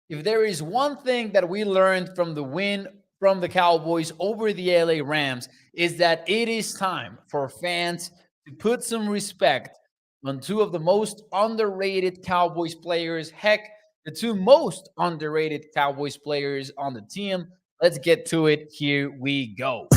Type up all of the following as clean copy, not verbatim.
If there is one thing that we learned from the win from the Cowboys over the LA Rams, is that it is time for fans to put some respect on two of the most underrated Cowboys players. Heck, the two most underrated Cowboys players on the team. Let's get to it. Here we go.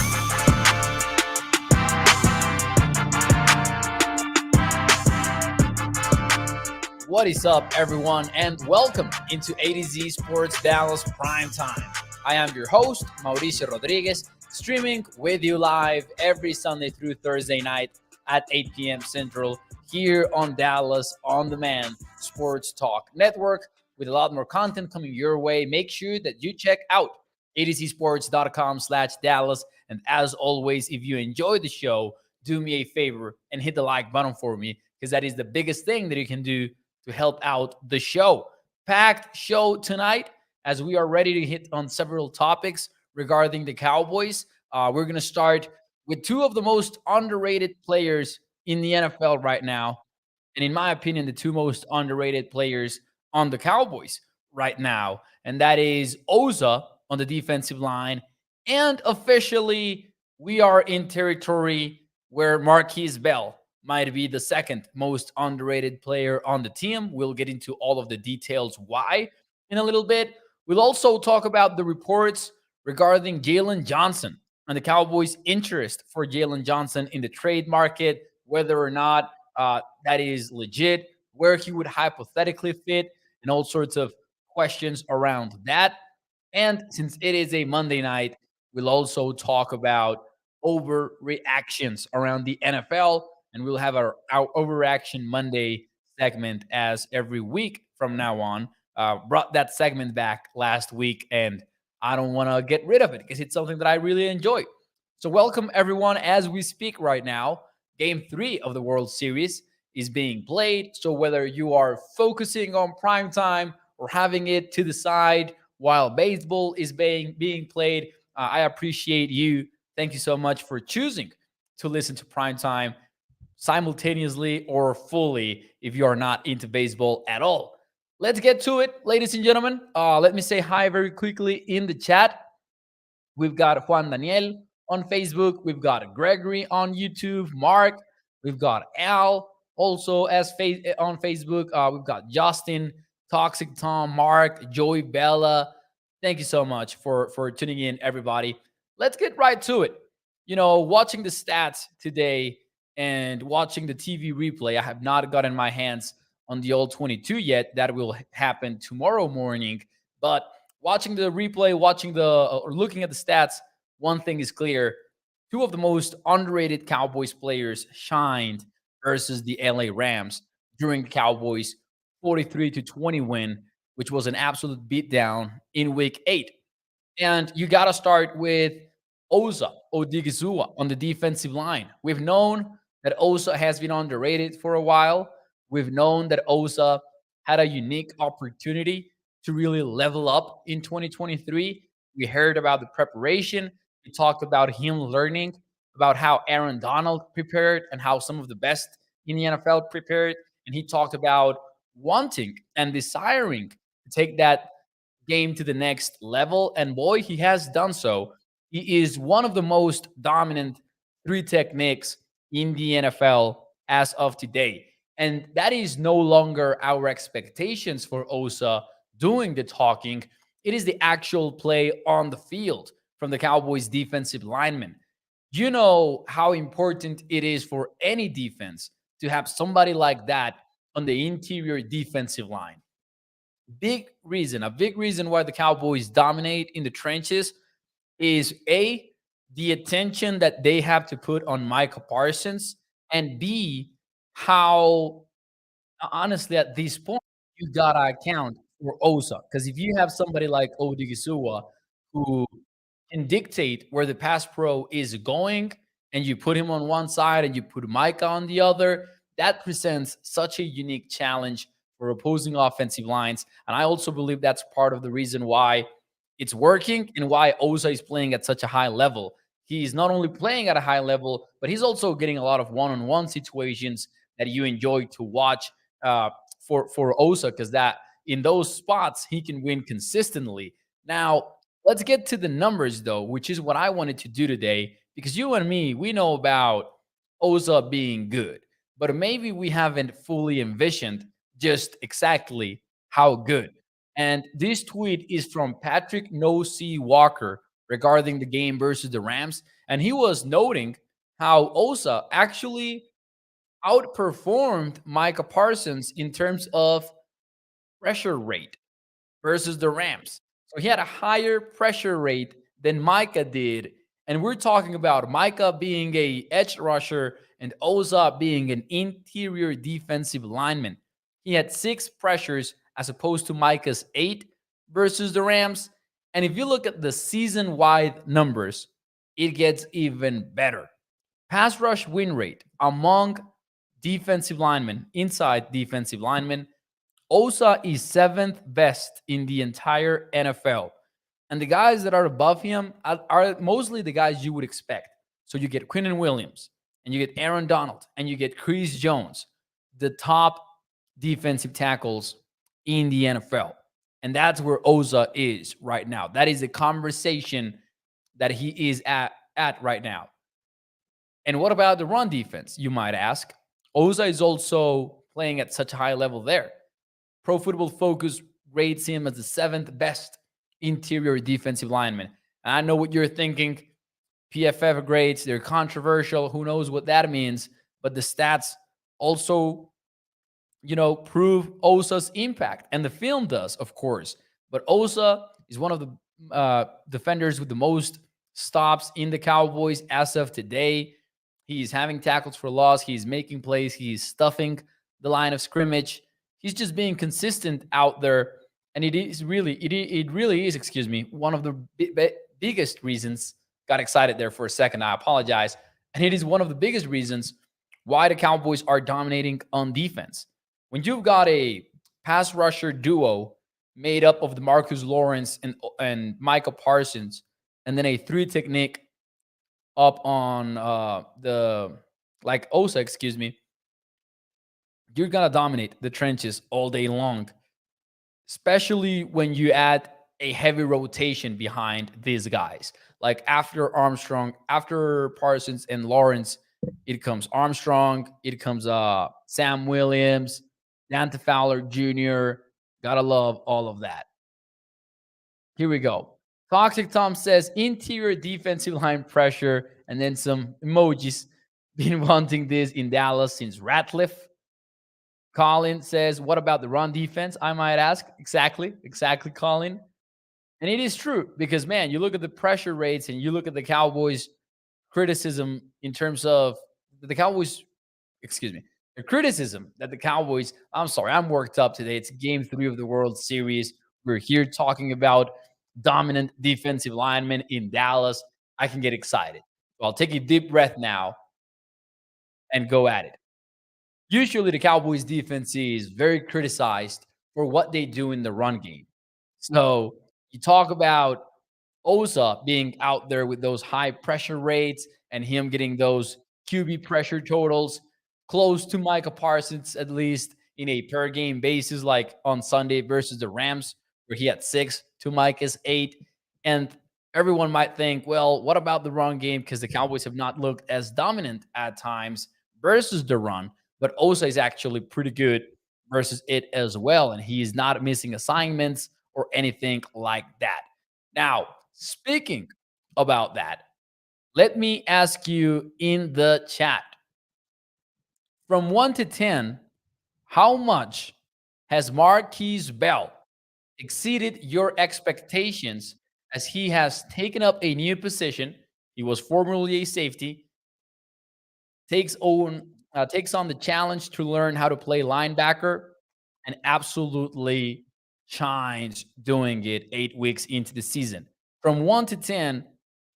What is up, everyone, and welcome into A to Z Sports Dallas Prime Time. I am your host, Mauricio Rodriguez, streaming with you live every Sunday through Thursday night at 8 p.m. Central here on Dallas On Demand Sports Talk Network with a lot more content coming your way. Make sure that you check out atozsports.com/Dallas. And as always, if you enjoy the show, do me a favor and hit the like button for me, because that is the biggest thing that you can do to help out the show. Packed show tonight as we are ready to hit on several topics regarding the Cowboys. We're going to start with two of the most underrated players in the NFL right now. And in my opinion, the two most underrated players on the Cowboys right now. And that is Osa on the defensive line. And officially, we are in territory where Markquese Bell might be the second most underrated player on the team. We'll get into all of the details why in a little bit. We'll also talk about the reports regarding Jalen Johnson and the Cowboys' interest for Jalen Johnson in the trade market, whether or not that is legit, where he would hypothetically fit, and all sorts of questions around that. And since it is a Monday night, we'll also talk about overreactions around the NFL, and we'll have our Overreaction Monday segment as every week from now on. Brought that segment back last week, and I don't want to get rid of it because it's something that I really enjoy. So, welcome everyone as we speak right now. Game 3 of the World Series is being played. So, whether you are focusing on prime time or having it to the side while baseball is being played, I appreciate you. Thank you so much for choosing to listen to prime time simultaneously or fully if you are not into baseball at all. Let's get to it, ladies and gentlemen. Let me say hi very quickly in the chat. We've got Juan Daniel on Facebook. We've got Gregory on YouTube. Mark. We've got Al also on Facebook. We've got Justin, Toxic Tom, Mark, Joey Bella. Thank you so much for tuning in, everybody. Let's get right to it. Watching the stats today and watching the TV replay, I have not gotten my hands on the old 22 yet. That will happen tomorrow morning. But watching the replay, or looking at the stats, one thing is clear. Two of the most underrated Cowboys players shined versus the LA Rams during the Cowboys' 43-20 win, which was an absolute beatdown in week 8. And you got to start with Osa Odighizuwa on the defensive line. We've known that Osa has been underrated for a while. We've known that Osa had a unique opportunity to really level up in 2023. We heard about the preparation. We talked about him learning about how Aaron Donald prepared and how some of the best in the NFL prepared. And he talked about wanting and desiring to take that game to the next level. And boy, he has done so. He is one of the most dominant three techniques in the NFL as of today. And that is no longer our expectations for Osa doing the talking. It is the actual play on the field from the Cowboys defensive linemen. You know how important it is for any defense to have somebody like that on the interior defensive line. A big reason why the Cowboys dominate in the trenches is the attention that they have to put on Micah Parsons, and B, how honestly at this point you gotta account for Osa. Because if you have somebody like Odighizuwa who can dictate where the pass pro is going, and you put him on one side and you put Micah on the other, that presents such a unique challenge for opposing offensive lines. And I also believe that's part of the reason why it's working and why Osa is playing at such a high level. He's not only playing at a high level, but he's also getting a lot of one-on-one situations that you enjoy to watch for Osa, because that in those spots, he can win consistently. Now, let's get to the numbers though, which is what I wanted to do today because you and me, we know about Osa being good, but maybe we haven't fully envisioned just exactly how good. And this tweet is from Patrick No C Walker regarding the game versus the Rams. And he was noting how Osa actually outperformed Micah Parsons in terms of pressure rate versus the Rams. So he had a higher pressure rate than Micah did. And we're talking about Micah being a edge rusher and Oza being an interior defensive lineman. He had 6 pressures as opposed to Micah's 8 versus the Rams. And if you look at the season-wide numbers, it gets even better. Pass rush win rate among defensive linemen, inside defensive linemen, Osa is 7th best in the entire NFL. And the guys that are above him are mostly the guys you would expect. So you get Quinnen Williams, and you get Aaron Donald, and you get Chris Jones, the top defensive tackles in the NFL. And that's where Osa is right now. That is the conversation that he is at right now. And what about the run defense, you might ask? Osa is also playing at such a high level there. Pro Football Focus rates him as the 7th best interior defensive lineman. And I know what you're thinking. PFF grades, they're controversial. Who knows what that means? But the stats also, prove Osa's impact. And the film does, of course. But Osa is one of the defenders with the most stops in the Cowboys as of today. He's having tackles for loss. He's making plays. He's stuffing the line of scrimmage. He's just being consistent out there. And it really is, one of the biggest reasons. Got excited there for a second. I apologize. And it is one of the biggest reasons why the Cowboys are dominating on defense. When you've got a pass rusher duo made up of DeMarcus Lawrence and Micah Parsons, and then a 3 technique up on Osa, you're going to dominate the trenches all day long, especially when you add a heavy rotation behind these guys. Like after Armstrong, after Parsons and Lawrence, it comes Armstrong, it comes Sam Williams, Dante Fowler Jr. Gotta love all of that. Here we go. Toxic Tom says interior defensive line pressure, and then some emojis. Been wanting this in Dallas since Ratliff. Colin says, what about the run defense? I might ask. Exactly, Colin. And it is true because, man, you look at the pressure rates and you look at the Cowboys' criticism in terms of the Cowboys, the criticism that the Cowboys, I'm sorry, I'm worked up today. It's game 3 of the World Series. We're here talking about dominant defensive linemen in Dallas. I can get excited. So I'll take a deep breath now and go at it. Usually the Cowboys defense is very criticized for what they do in the run game. So you talk about Osa being out there with those high pressure rates and him getting those QB pressure totals close to Micah Parsons, at least in a per game basis, like on Sunday versus the Rams, where he had 6 to Micah's 8. And everyone might think, well, what about the run game? Because the Cowboys have not looked as dominant at times versus the run. But Osa is actually pretty good versus it as well. And he is not missing assignments or anything like that. Now, speaking about that, let me ask you in the chat. From 1 to 10, how much has Markquese Bell exceeded your expectations as he has taken up a new position? He was formerly a safety, takes on the challenge to learn how to play linebacker, and absolutely shines doing it 8 weeks into the season. From 1 to 10,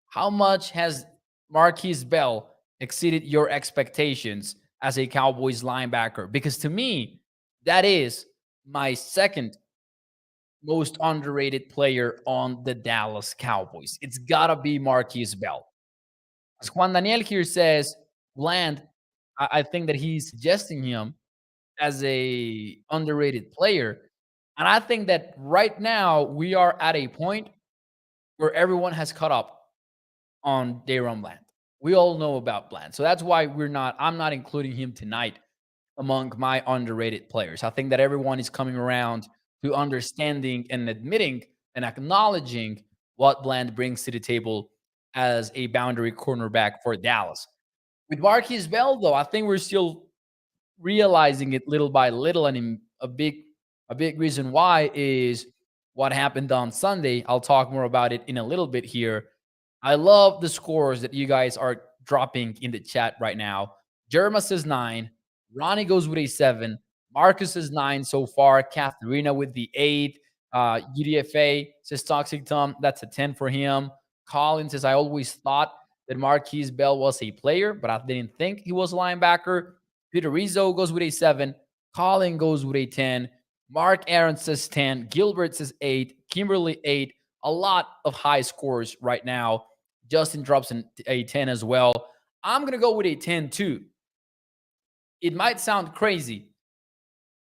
how much has Markquese Bell exceeded your expectations as a Cowboys linebacker? Because to me, that is my second most underrated player on the Dallas Cowboys. It's got to be Markquese Bell. As Juan Daniel here says, Bland, I think that he's suggesting him as a underrated player. And I think that right now we are at a point where everyone has caught up on Daron Bland. We all know about Bland. So that's why I'm not including him tonight among my underrated players. I think that everyone is coming around to understanding and admitting and acknowledging what Bland brings to the table as a boundary cornerback for Dallas. With Markquese Bell, though, I think we're still realizing it little by little, and a big reason why is what happened on Sunday. I'll talk more about it in a little bit here. I love the scores that you guys are dropping in the chat right now. Jerma says 9. Ronnie goes with a 7. Marcus says 9 so far. Katharina with the 8. UDFA says Toxic Tom. That's a 10 for him. Colin says, I always thought that Markquese Bell was a player, but I didn't think he was a linebacker. Peter Rizzo goes with a 7. Colin goes with a 10. Mark Aaron says 10. Gilbert says 8. Kimberly 8. A lot of high scores right now. Justin drops a 10 as well. I'm going to go with a 10 too. It might sound crazy,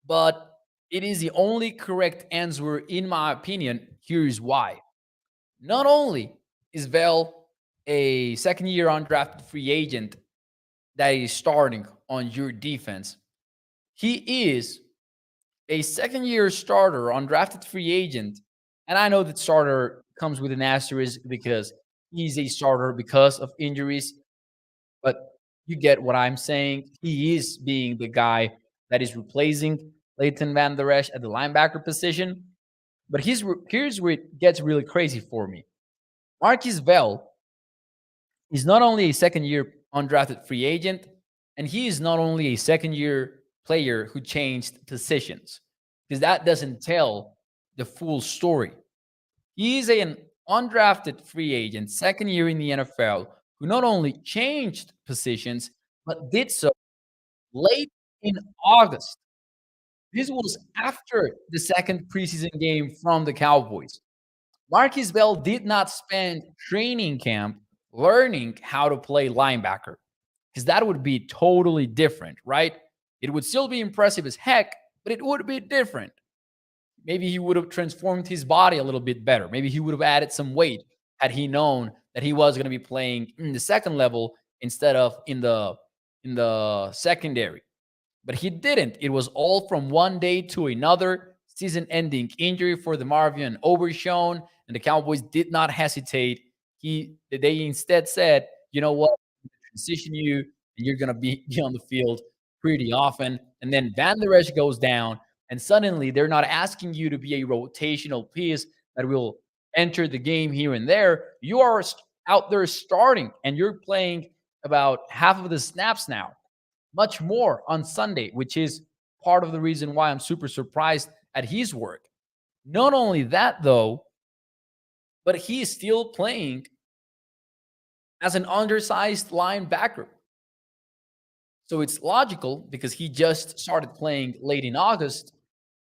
but it is the only correct answer in my opinion. Here's why. Not only is Bell a second-year undrafted free agent that is starting on your defense, he is a second-year starter, undrafted free agent. And I know that starter comes with an asterisk because he's a starter because of injuries, but you get what I'm saying. He is being the guy that is replacing Leighton Van Der Esch at the linebacker position. But here's where it gets really crazy for me. Markquese Bell is not only a second-year undrafted free agent, and he is not only a second-year player who changed positions, because that doesn't tell the full story. He is an undrafted free agent, second year in the NFL, who not only changed positions, but did so late in August. This was after the second preseason game from the Cowboys. Markquese Bell did not spend training camp learning how to play linebacker because that would be totally different, right? It would still be impressive as heck, but it would be different. Maybe he would have transformed his body a little bit better. Maybe he would have added some weight had he known that he was going to be playing in the second level instead of in the secondary. But he didn't. It was all from one day to another. Season-ending injury for the Marvion Overshown, and the Cowboys did not hesitate. They instead said, "You know what? Transition you, and you're gonna be on the field pretty often." And then Van Der Esch goes down, and suddenly they're not asking you to be a rotational piece that will enter the game here and there. You are out there starting, and you're playing about half of the snaps now, much more on Sunday, which is part of the reason why I'm super surprised at his work. Not only that, though, but he is still playing as an undersized linebacker. So it's logical because he just started playing late in August,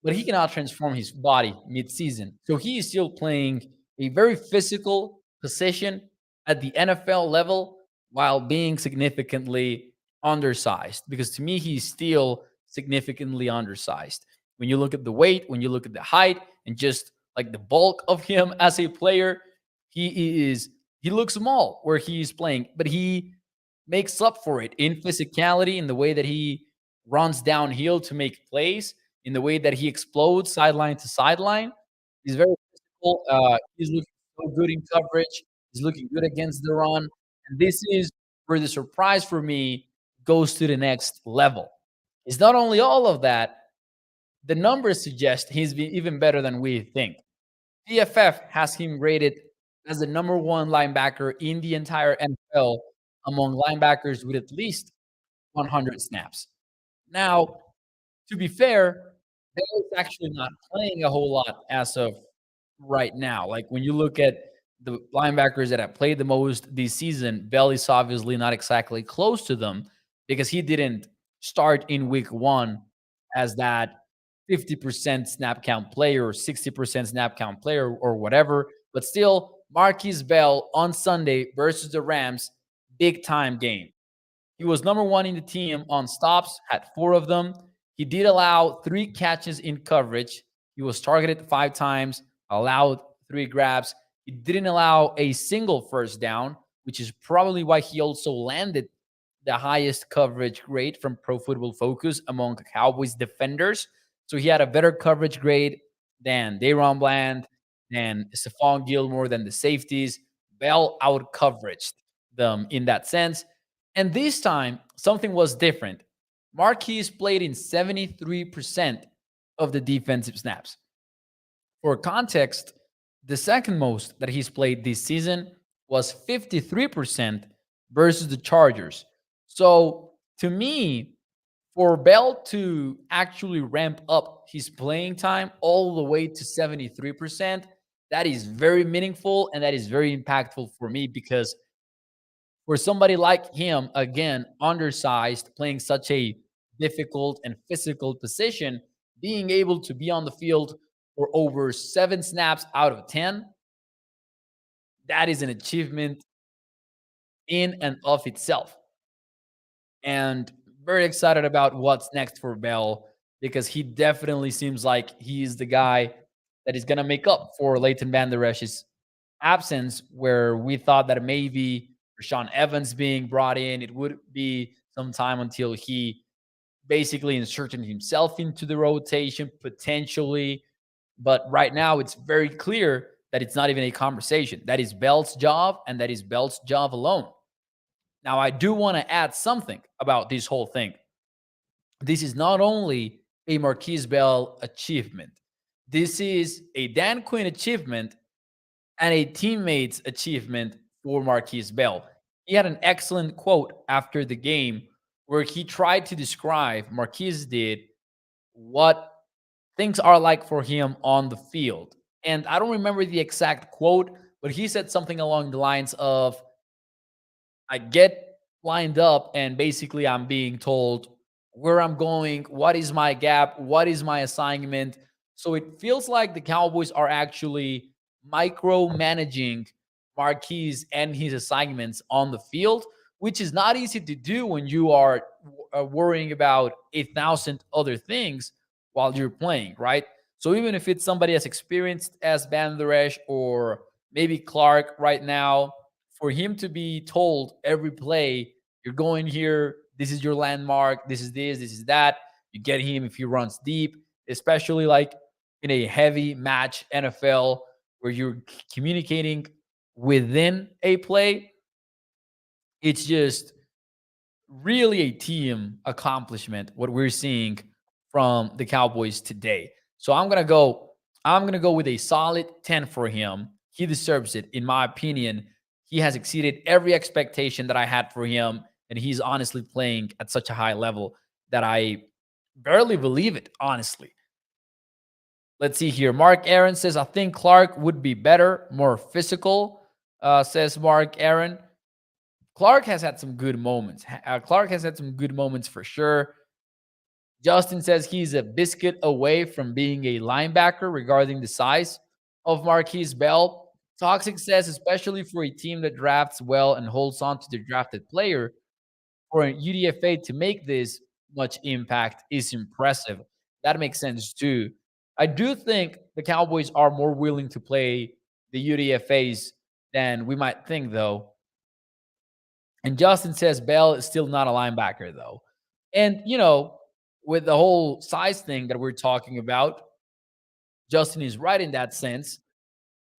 but he cannot transform his body mid-season. So he is still playing a very physical position at the NFL level while being significantly undersized. Because to me, he's still significantly undersized. When you look at the weight, when you look at the height, and just like the bulk of him as a player, he looks small where he's playing, but he makes up for it in physicality, in the way that he runs downhill to make plays, in the way that he explodes sideline to sideline. He's very physical. He's looking so good in coverage. He's looking good against the run. And this is where the surprise for me goes to the next level. It's not only all of that, the numbers suggest he's even better than we think. PFF has him rated as the number one linebacker in the entire NFL among linebackers with at least 100 snaps. Now, to be fair, Bell is actually not playing a whole lot as of right now. Like when you look at the linebackers that have played the most this season, Bell is obviously not exactly close to them because he didn't start in week one as that 50% snap count player or 60% snap count player or whatever. But still, Markquese Bell on Sunday versus the Rams, big time game. He was number one in the team on stops, had 4 of them. He did allow 3 catches in coverage. He was targeted 5 times, allowed 3 grabs. He didn't allow a single first down, which is probably why he also landed the highest coverage grade from Pro Football Focus among Cowboys defenders. So he had a better coverage grade than Dayron Bland, than Stephon Gilmore, than the safeties. Bell out coveraged them in that sense. And this time, something was different. Markquese played in 73% of the defensive snaps. For context, the second most that he's played this season was 53% versus the Chargers. So to me, for Bell to actually ramp up his playing time all the way to 73%, that is very meaningful and that is very impactful for me because for somebody like him, again, undersized, playing such a difficult and physical position, being able to be on the field for over 7 snaps out of 10, that is an achievement in and of itself. And very excited about what's next for Bell because he definitely seems like he's the guy that is going to make up for Leighton Vander Esch's absence, where we thought that maybe Rashawn Evans being brought in, it would be some time until he basically inserted himself into the rotation potentially. But right now, it's very clear that it's not even a conversation. That is Bell's job, and that is Bell's job alone. Now, I do want to add something about this whole thing. This is not only a Markquese Bell achievement, this is a Dan Quinn achievement and a teammate's achievement for Markquese Bell. He had an excellent quote after the game where he tried to describe, Markquese did, what things are like for him on the field. And I don't remember the exact quote, but he said something along the lines of, I get lined up and basically I'm being told where I'm going, what is my gap, what is my assignment. So it feels like the Cowboys are actually micromanaging Marquise and his assignments on the field, which is not easy to do when you are worrying about 1,000 other things while you're playing, right? So even if it's somebody as experienced as Van Der Esch or maybe Clark right now, for him to be told every play, you're going here, this is your landmark, this is that. You get him if he runs deep, especially like in a heavy match NFL where you're communicating within a play. It's just really a team accomplishment what we're seeing from the Cowboys today. So I'm going to go with a solid 10 for him. He deserves it in my opinion. He has exceeded every expectation that I had for him and he's honestly playing at such a high level that I barely believe it, honestly. Let's see here. Mark Aaron says, I think Clark would be better, more physical, says Mark Aaron. Clark has had some good moments. Clark has had some good moments for sure. Justin says he's a biscuit away from being a linebacker regarding the size of Markquese Bell. Toxic says, especially for a team that drafts well and holds on to their drafted player, for a UDFA to make this much impact is impressive. That makes sense too. I do think the Cowboys are more willing to play the UDFAs than we might think, though. And Justin says Bell is still not a linebacker, though. And, with the whole size thing that we're talking about, Justin is right in that sense.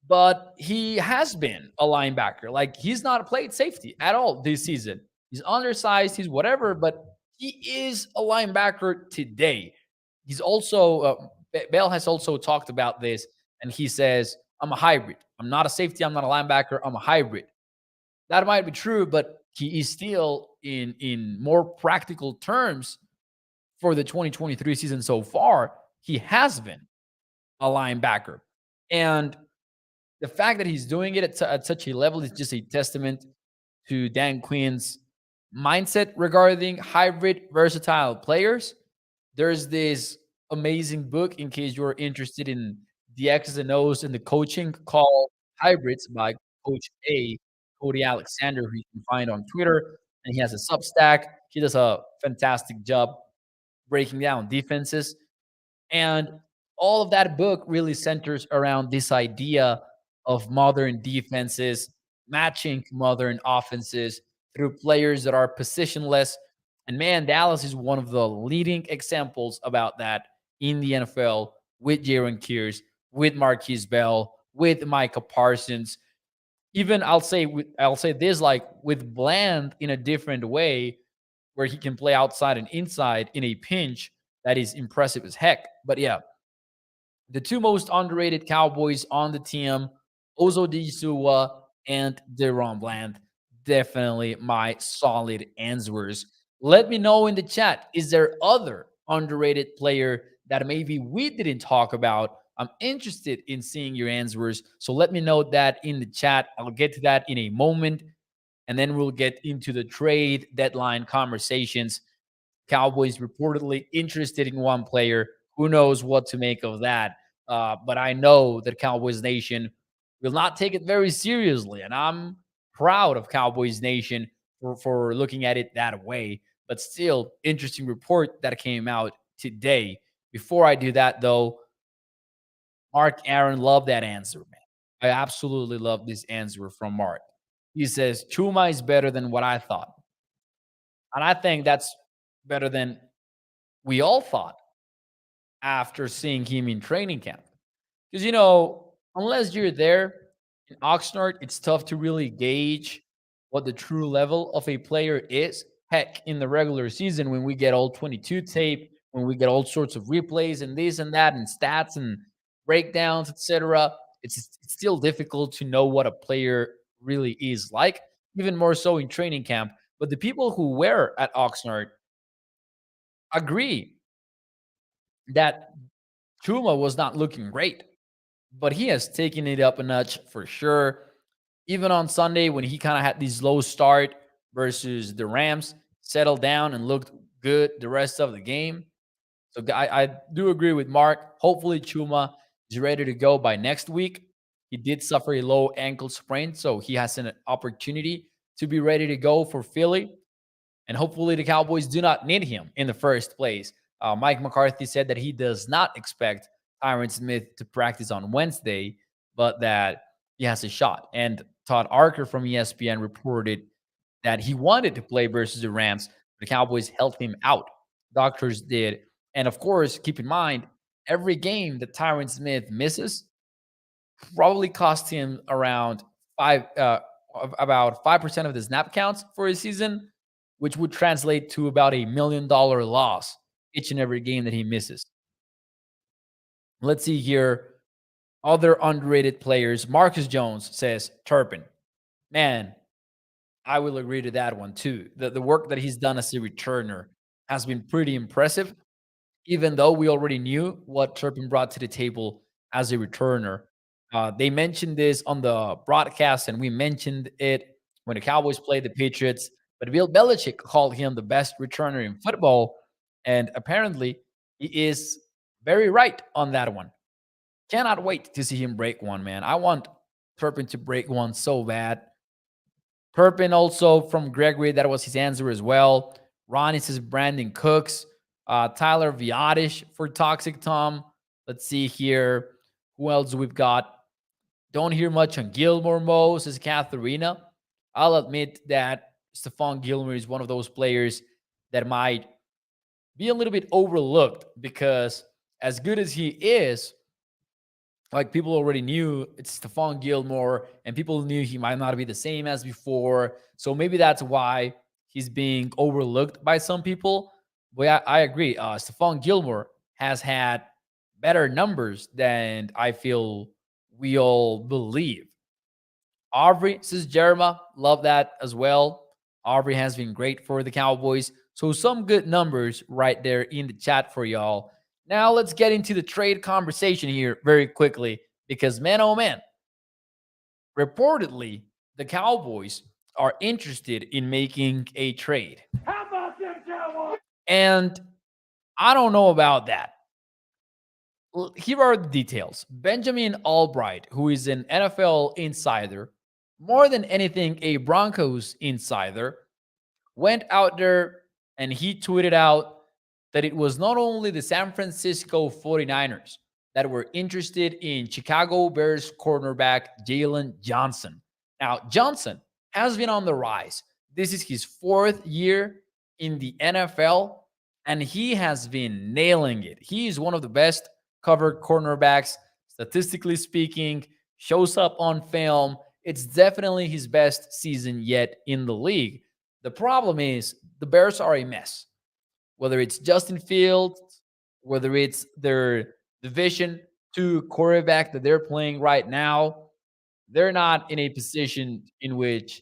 But he has been a linebacker. Like, he's not played safety at all this season. He's undersized, he's whatever, but he is a linebacker today. He's also, Bell has also talked about this, and he says, I'm a hybrid. I'm not a safety, I'm not a linebacker, I'm a hybrid. That might be true, but he is still in more practical terms for the 2023 season so far. He has been a linebacker. And the fact that he's doing it at such a level is just a testament to Dan Quinn's mindset regarding hybrid versatile players. There's this amazing book, in case you're interested in the X's and O's and the coaching, called Hybrids by Coach A, Cody Alexander, who you can find on Twitter. And he has a Substack. He does a fantastic job breaking down defenses. And all of that book really centers around this idea of modern defenses matching modern offenses through players that are positionless. And man, Dallas is one of the leading examples about that in the NFL with Jaron Kears, with Markquese Bell, with Micah Parsons. Even I'll say this, like with Bland in a different way, where he can play outside and inside in a pinch. That is impressive as heck. But yeah, the two most underrated Cowboys on the team, Osa Odighizuwa and Deron Bland. Definitely my solid answers. Let me know in the chat, is there other underrated player that maybe we didn't talk about? I'm interested in seeing your answers. So let me know that in the chat. I'll get to that in a moment. And then we'll get into the trade deadline conversations. Cowboys reportedly interested in one player. Who knows what to make of that? But I know that Cowboys Nation will not take it very seriously. And I'm proud of Cowboys Nation for looking at it that way. But still, interesting report that came out today. Before I do that, though, Mark Aaron, love that answer, man. I absolutely love this answer from Mark. He says, Chuma is better than what I thought. And I think that's better than we all thought after seeing him in training camp. Because, unless you're there in Oxnard, it's tough to really gauge what the true level of a player is. Heck, in the regular season, when we get all 22 tape, when we get all sorts of replays and this and that, and stats and breakdowns, etc., it's still difficult to know what a player really is like, even more so in training camp. But the people who were at Oxnard agree that Chuma was not looking great, but he has taken it up a notch for sure. Even on Sunday, when he kind of had this low start versus the Rams, settled down and looked good the rest of the game. So I do agree with Mark. Hopefully, Chuma is ready to go by next week. He did suffer a low ankle sprain, so he has an opportunity to be ready to go for Philly. And hopefully the Cowboys do not need him in the first place. Mike McCarthy said that he does not expect Tyron Smith to practice on Wednesday, but that he has a shot. And Todd Arker from ESPN reported that he wanted to play versus the Rams. The Cowboys held him out. Doctors did. And of course, keep in mind, every game that Tyron Smith misses probably cost him around about 5% of the snap counts for a season, which would translate to about $1 million loss each and every game that he misses. Let's see here. Other underrated players. Marcus Jones says Turpin. Man, I will agree to that one too. The work that he's done as a returner has been pretty impressive, even though we already knew what Turpin brought to the table as a returner. They mentioned this on the broadcast, and we mentioned it when the Cowboys played the Patriots. But Bill Belichick called him the best returner in football, and apparently he is very right on that one. Cannot wait to see him break one, man. I want Turpin to break one so bad. Turpin also from Gregory, that was his answer as well. Ronnie says Brandon Cooks. Tyler Viadish for Toxic Tom. Let's see here. Who else we've got? Don't hear much on Gilmore Mo, says Katharina. I'll admit that Stephon Gilmore is one of those players that might be a little bit overlooked because as good as he is, like people already knew it's Stephon Gilmore, and people knew he might not be the same as before. So maybe that's why he's being overlooked by some people. But I agree. Stephon Gilmore has had better numbers than I feel we all believe. Aubrey says Jeremiah. Love that as well. Aubrey has been great for the Cowboys. So some good numbers right there in the chat for y'all. Now let's get into the trade conversation here very quickly because man, oh man, reportedly the Cowboys are interested in making a trade. How about them Cowboys? And I don't know about that. Here are the details. Benjamin Albright, who is an NFL insider, more than anything a Broncos insider, went out there and he tweeted out that it was not only the San Francisco 49ers that were interested in Chicago Bears cornerback Jalen Johnson. Now, Johnson has been on the rise. This is his fourth year in the NFL, and he has been nailing it. He is one of the best covered cornerbacks, statistically speaking, shows up on film. It's definitely his best season yet in the league. The problem is the Bears are a mess. Whether it's Justin Fields, whether it's their Division two quarterback that they're playing right now, they're not in a position in which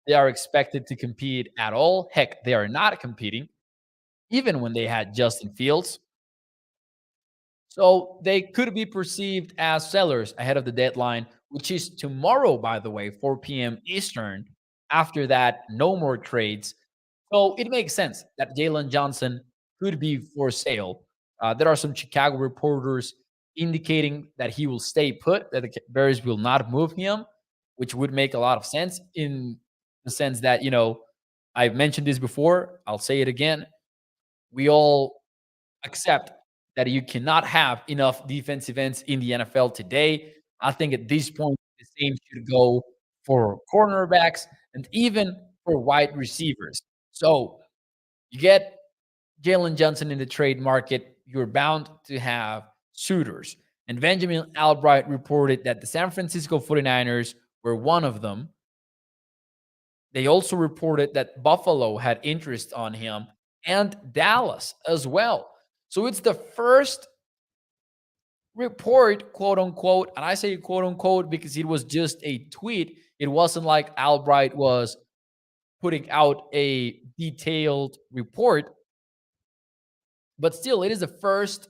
they are expected to compete at all. Heck, they are not competing, even when they had Justin Fields. So they could be perceived as sellers ahead of the deadline, which is tomorrow, by the way, 4 p.m. Eastern. After that, no more trades. So it makes sense that Jalen Johnson could be for sale. There are some Chicago reporters indicating that he will stay put, that the Bears will not move him, which would make a lot of sense in the sense that, I've mentioned this before. I'll say it again. We all accept that you cannot have enough defensive ends in the NFL today. I think at this point, the same should go for cornerbacks and even for wide receivers. So you get Jalen Johnson in the trade market, you're bound to have suitors. And Benjamin Albright reported that the San Francisco 49ers were one of them. They also reported that Buffalo had interest on him and Dallas as well. So it's the first report, quote unquote, and I say quote unquote because it was just a tweet. It wasn't like Albright was putting out a detailed report, but still, it is the first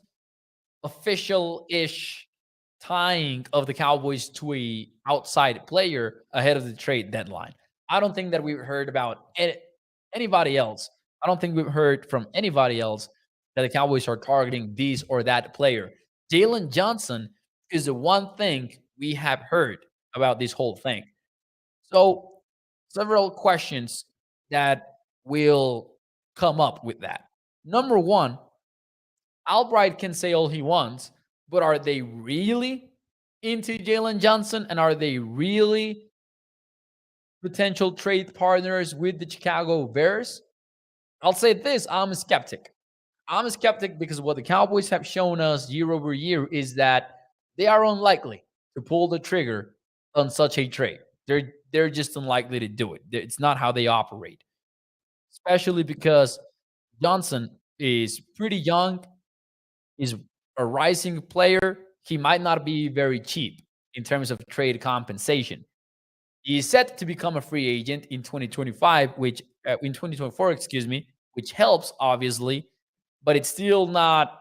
official ish tying of the Cowboys to a outside player ahead of the trade deadline. I don't think that we've heard about anybody else. I don't think we've heard from anybody else that the Cowboys are targeting this or that player. Jalen Johnson is the one thing we have heard about this whole thing. So, several questions that will come up with that. Number one, Albright can say all he wants, but are they really into Jalen Johnson? And are they really potential trade partners with the Chicago Bears? I'll say this, I'm a skeptic. I'm a skeptic because what the Cowboys have shown us year over year is that they are unlikely to pull the trigger on such a trade. They're just unlikely to do it. It's not how they operate, especially because Johnson is pretty young, is a rising player. He might not be very cheap in terms of trade compensation. He is set to become a free agent in 2025, which in 2024, excuse me, which helps obviously, but it's still not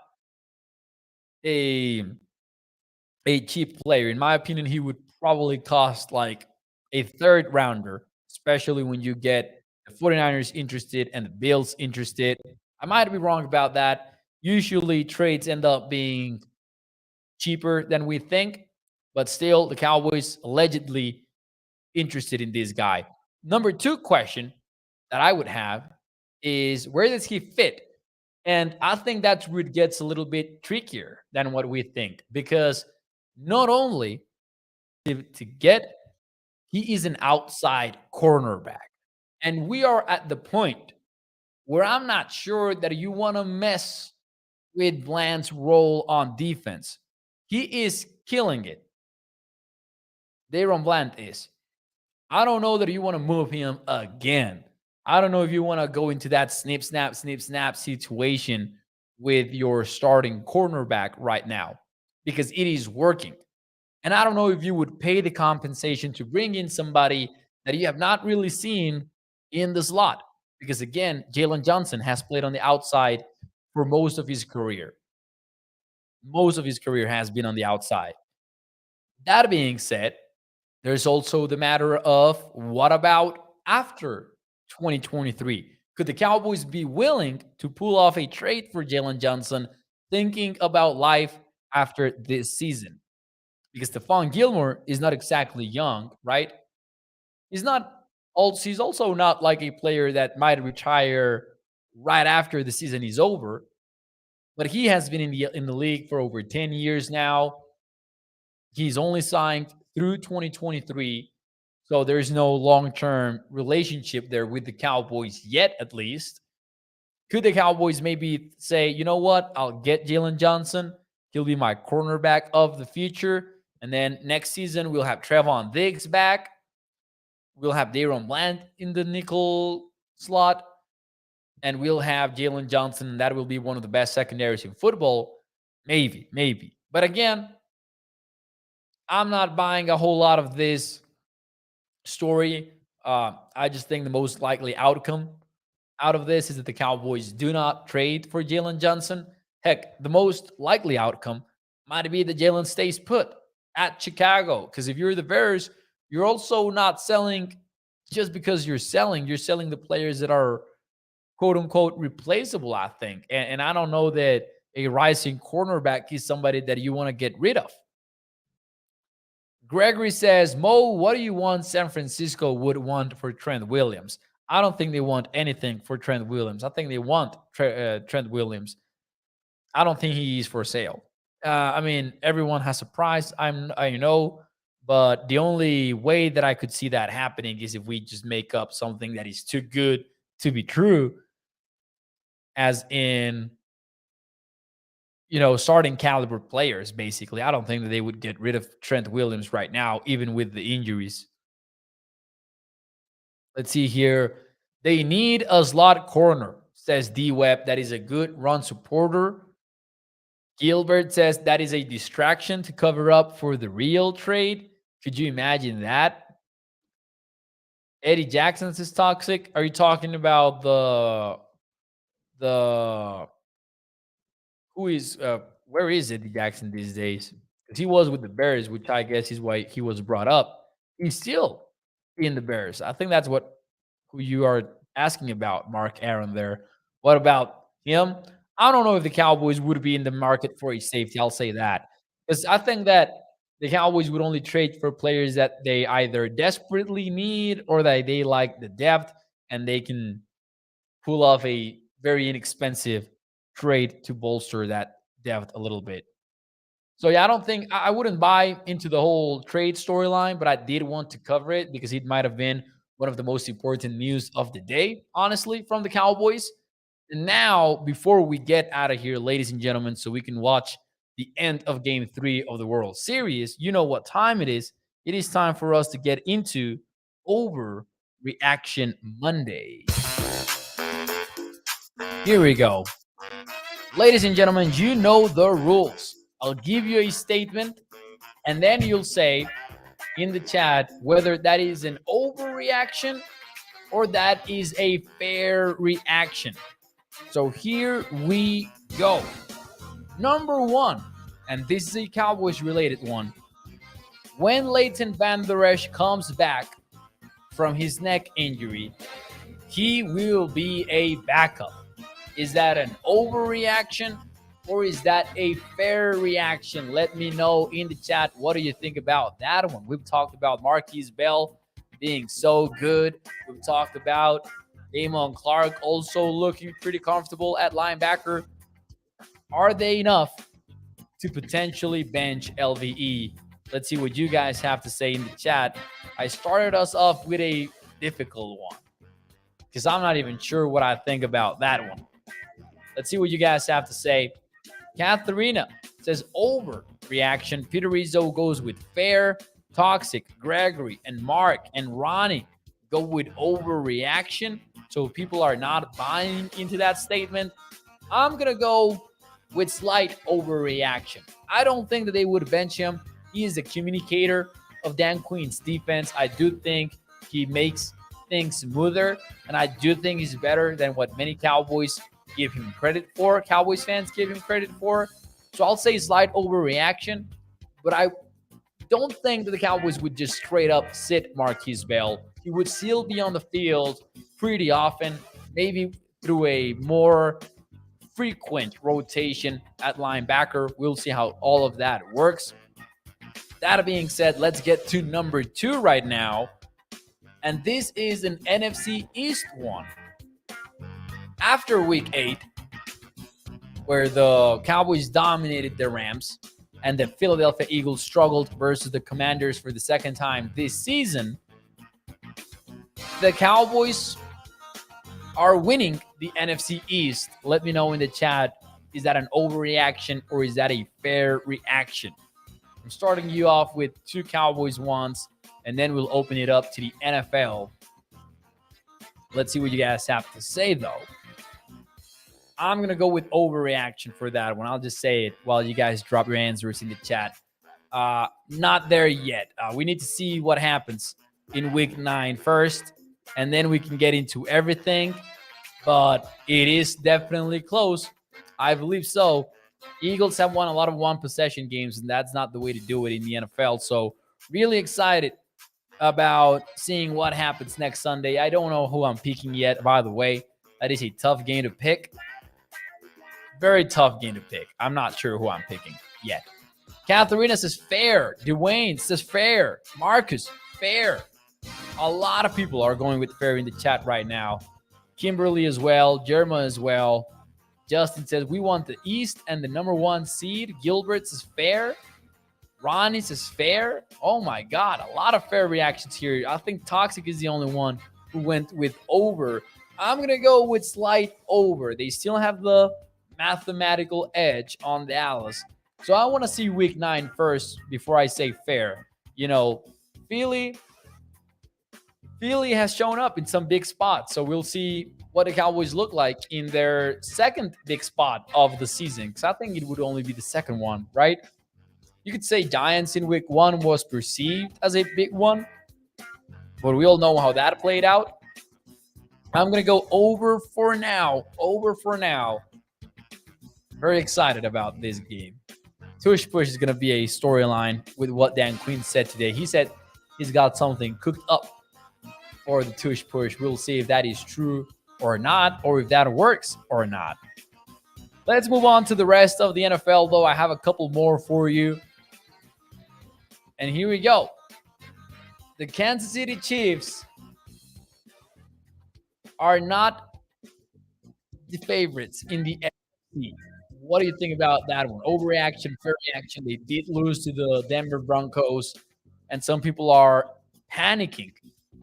a a cheap player. In my opinion, he would probably cost like a third rounder, especially when you get the 49ers interested and the Bills interested. I might be wrong about that. Usually trades end up being cheaper than we think, but still the Cowboys allegedly interested in this guy. Number two question that I would have is where does he fit? And I think that's where it gets a little bit trickier than what we think because not only to get, he is an outside cornerback. And we are at the point where I'm not sure that you want to mess with Bland's role on defense. He is killing it. Daron Bland is. I don't know that you want to move him again. I don't know if you want to go into that snip, snap situation with your starting cornerback right now because it is working. And I don't know if you would pay the compensation to bring in somebody that you have not really seen in the slot. Because again, Jalen Johnson has played on the outside for most of his career. Most of his career has been on the outside. That being said, there's also the matter of what about after 2023? Could the Cowboys be willing to pull off a trade for Jalen Johnson, thinking about life after this season? Because Stephon Gilmore is not exactly young, right? He's not he's also not like a player that might retire right after the season is over. but he has been in the league for over 10 years now. He's only signed through 2023. So there's no long-term relationship there with the Cowboys yet, at least. Could the Cowboys maybe say, you know what, I'll get Jalen Johnson. He'll be my cornerback of the future. And then next season, we'll have Trevon Diggs back. We'll have Daron Bland in the nickel slot. And we'll have Jalen Johnson. And that will be one of the best secondaries in football. Maybe. But again, I'm not buying a whole lot of this story. I just think the most likely outcome out of this is that the Cowboys do not trade for Jalen Johnson. Heck, the most likely outcome might be that Jalen stays put at Chicago. Because if you're the Bears, you're also not selling just because you're selling the players that are quote unquote replaceable, I think. And I don't know that a rising cornerback is somebody that you want to get rid of. Gregory says, Mo, what do you want San Francisco would want for Trent Williams? I don't think they want anything for Trent Williams. I think they want Trent Williams. I don't think he is for sale. I mean, everyone has a price. I know, but the only way that I could see that happening is if we just make up something that is too good to be true, as in, starting caliber players, basically. I don't think that they would get rid of Trent Williams right now, even with the injuries. Let's see here. They need a slot corner, says D-Web. That is a good run supporter. Gilbert says that is a distraction to cover up for the real trade. Could you imagine that? Eddie Jackson says toxic. Are you talking about the where is Eddie Jackson these days? Because he was with the Bears, which I guess is why he was brought up. He's still in the Bears. I think that's who you are asking about, Mark Aaron there. What about him? I don't know if the Cowboys would be in the market for a safety. I'll say that. Because I think that the Cowboys would only trade for players that they either desperately need or that they like the depth and they can pull off a very inexpensive trade to bolster that depth a little bit. So yeah, I wouldn't buy into the whole trade storyline, but I did want to cover it because it might have been one of the most important news of the day, honestly, from the Cowboys. And now, before we get out of here, ladies and gentlemen, so we can watch the end of Game 3 of the World Series, you know what time it is. It is time for us to get into Overreaction Monday. Here we go. Ladies and gentlemen, you know the rules. I'll give you a statement, and then you'll say in the chat whether that is an overreaction or that is a fair reaction. So here we go. Number 1, and this is a Cowboys related one. When Leighton Vander Esch comes back from his neck injury, he will be a backup. Is that an overreaction or is that a fair reaction? Let me know in the chat. What do you think about that one? We've talked about Markquese Bell being so good. We've talked about Damon Clark also looking pretty comfortable at linebacker. Are they enough to potentially bench LVE? Let's see what you guys have to say in the chat. I started us off with a difficult one because I'm not even sure what I think about that one. Let's see what you guys have to say. Katharina says overreaction. Peter Rizzo goes with fair. Toxic, Gregory, and Mark and Ronnie go with overreaction. So people are not buying into that statement. I'm going to go with slight overreaction. I don't think that they would bench him. He is the communicator of Dan Quinn's defense. I do think he makes things smoother, and I do think he's better than what many Cowboys give him credit for. Cowboys fans give him credit for. So I'll say slight overreaction, but I don't think that the Cowboys would just straight up sit Markquese Bell. He would still be on the field pretty often, maybe through a more frequent rotation at linebacker. We'll see how all of that works. That being said, let's get to number 2 right now. And this is an NFC East one. After week 8, where the Cowboys dominated the Rams and the Philadelphia Eagles struggled versus the Commanders for the second time this season, the Cowboys are winning the NFC East. Let me know in the chat, is that an overreaction or is that a fair reaction? I'm starting you off with 2 Cowboys ones, and then we'll open it up to the NFL. Let's see what you guys have to say, though. I'm going to go with overreaction for that one. I'll just say it while you guys drop your answers in the chat. Not there yet. We need to see what happens in week 9 first, and then we can get into everything. But it is definitely close. I believe so. Eagles have won a lot of one-possession games, and that's not the way to do it in the NFL. So really excited about seeing what happens next Sunday. I don't know who I'm picking yet, by the way. That is a tough game to pick. Very tough game to pick. I'm not sure who I'm picking yet. Katharina says fair. Dwayne says fair. Marcus, fair. A lot of people are going with fair in the chat right now. Kimberly as well. Jerma as well. Justin says, we want the East and the number 1 seed. Gilbert says fair. Ronnie says fair. Oh my God, a lot of fair reactions here. I think Toxic is the only one who went with over. I'm going to go with slight over. They still have the mathematical edge on Dallas. So I want to see week 9 first before I say fair. You know, Philly has shown up in some big spots. So we'll see what the Cowboys look like in their second big spot of the season. Because I think it would only be the second one, right? You could say Giants in week 1 was perceived as a big one. But we all know how that played out. I'm going to go over for now. Over for now. Very excited about this game. Tush Push is going to be a storyline with what Dan Quinn said today. He said he's got something cooked up for the Tush Push. We'll see if that is true or not, or if that works or not. Let's move on to the rest of the NFL, though. I have a couple more for you. And here we go. The Kansas City Chiefs are not the favorites in the NFC. What do you think about that one? Overreaction, fair reaction. They did lose to the Denver Broncos, and some people are panicking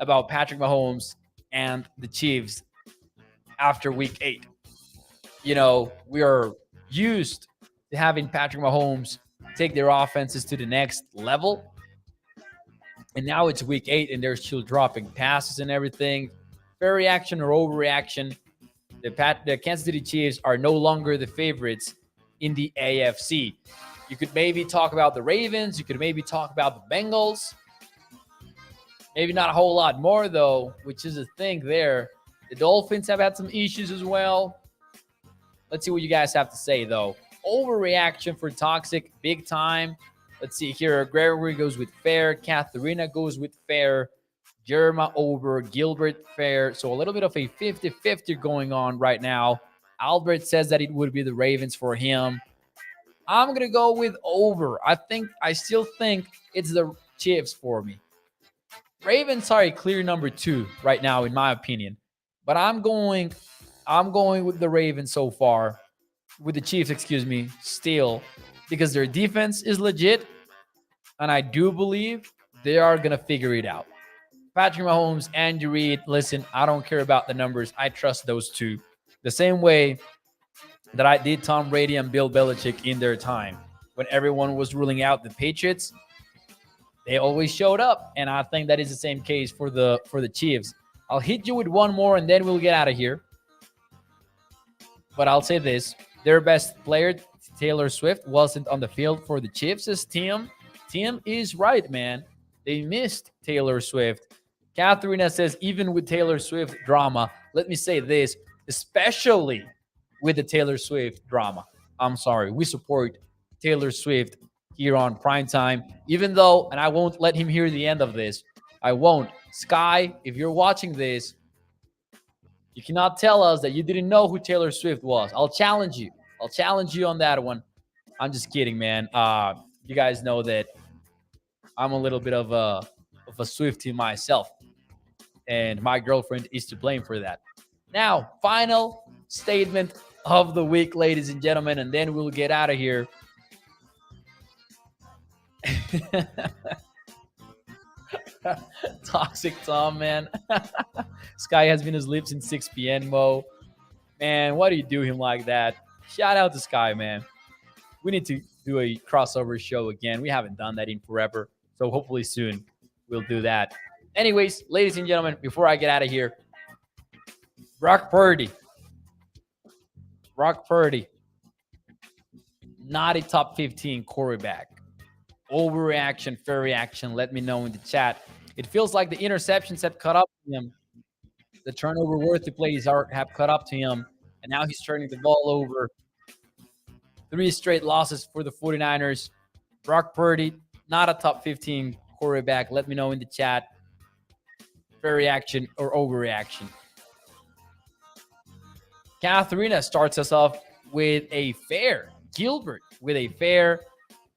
about Patrick Mahomes and the Chiefs after week 8. You know, we are used to having Patrick Mahomes take their offenses to the next level. And now it's week 8 and they're still dropping passes and everything. Fair reaction or overreaction. The Kansas City Chiefs are no longer the favorites in the AFC. You could maybe talk about the Ravens. You could maybe talk about the Bengals. Maybe not a whole lot more, though, which is a thing there. The Dolphins have had some issues as well. Let's see what you guys have to say, though. Overreaction for Toxic, big time. Let's see here. Gregory goes with fair. Katharina goes with fair. Jerma over. Gilbert fair. So a little bit of a 50-50 going on right now. Albert says that it would be the Ravens for him. I'm going to go with over. I still think it's the Chiefs for me. Ravens are a clear number 2 right now, in my opinion. But I'm going with the Ravens so far. With the Chiefs, still. Because their defense is legit. And I do believe they are going to figure it out. Patrick Mahomes, Andy Reid, listen, I don't care about the numbers. I trust those two. The same way that I did Tom Brady and Bill Belichick in their time. When everyone was ruling out the Patriots, they always showed up. And I think that is the same case for the Chiefs. I'll hit you with one more and then we'll get out of here. But I'll say this. Their best player, Taylor Swift, wasn't on the field for the Chiefs, says Tim. Tim is right, man. They missed Taylor Swift. Katharina says, even with Taylor Swift drama, let me say this, especially with the Taylor Swift drama. I'm sorry. We support Taylor Swift here on Primetime, even though, and I won't let him hear the end of this. I won't. Sky, if you're watching this, you cannot tell us that you didn't know who Taylor Swift was. I'll challenge you. I'll challenge you on that one. I'm just kidding, man. You guys know that I'm a little bit of a Swiftie myself. And my girlfriend is to blame for that. Now, final statement of the week, ladies and gentlemen, and then we'll get out of here. Toxic Tom, man. Sky has been asleep since 6 p.m. Mo. Man, why do you do him like that? Shout out to Sky, man. We need to do a crossover show again. We haven't done that in forever. So hopefully soon we'll do that. Anyways, ladies and gentlemen, before I get out of here, Brock Purdy. Not a top 15 quarterback. Overreaction, fair reaction. Let me know in the chat. It feels like the interceptions have caught up to him. The turnover worthy plays have caught up to him. And now he's turning the ball over. 3 straight losses for the 49ers. Brock Purdy, not a top 15 quarterback. Let me know in the chat. Fair reaction or overreaction. Katharina starts us off with a fair. Gilbert with a fair.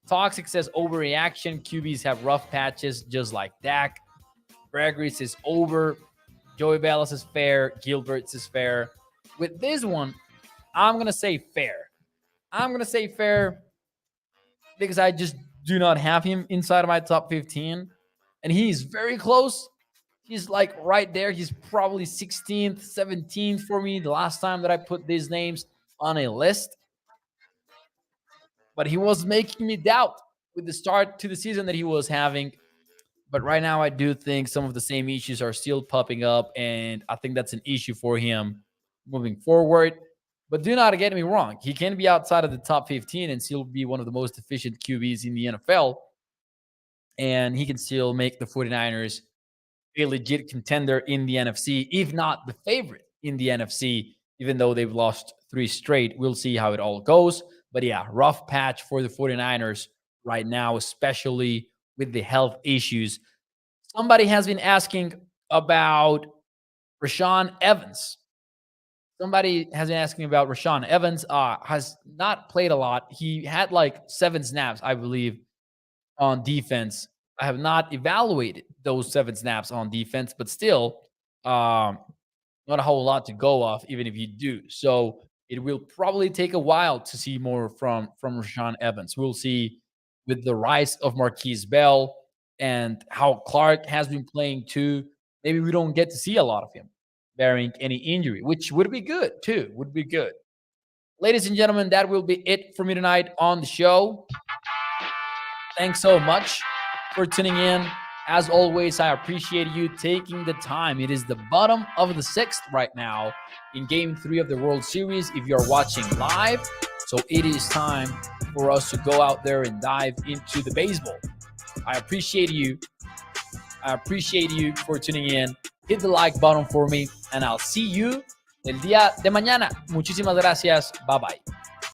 Toxic says overreaction. QBs have rough patches just like Dak. Gregory says over. Joey Bell says fair. Gilbert says fair. With this one, I'm going to say fair. Because I just do not have him inside of my top 15. And he's very close. He's like right there. He's probably 16th, 17th for me the last time that I put these names on a list. But he was making me doubt with the start to the season that he was having. But right now, I do think some of the same issues are still popping up. And I think that's an issue for him moving forward. But do not get me wrong. He can be outside of the top 15 and still be one of the most efficient QBs in the NFL. And he can still make the 49ers a legit contender in the NFC, if not the favorite in the NFC, even though they've lost 3 straight. We'll see how it all goes. But yeah, rough patch for the 49ers right now, especially with the health issues. Somebody has been asking about Rashaan Evans. Has not played a lot. He had like 7 snaps, I believe, on defense. I have not evaluated those 7 snaps on defense, but still, not a whole lot to go off, even if you do. So it will probably take a while to see more from Rashaan Evans. We'll see with the rise of Markquese Bell and how Clark has been playing too. Maybe we don't get to see a lot of him bearing any injury, which would be good too. Ladies and gentlemen, that will be it for me tonight on the show. Thanks so much for tuning in. As always, I appreciate you taking the time. It is the bottom of the 6th right now in Game 3 of the World Series if you're watching live. So it is time for us to go out there and dive into the baseball. I appreciate you for tuning in. Hit the like button for me, and I'll see you el día de mañana. Muchísimas gracias. Bye-bye.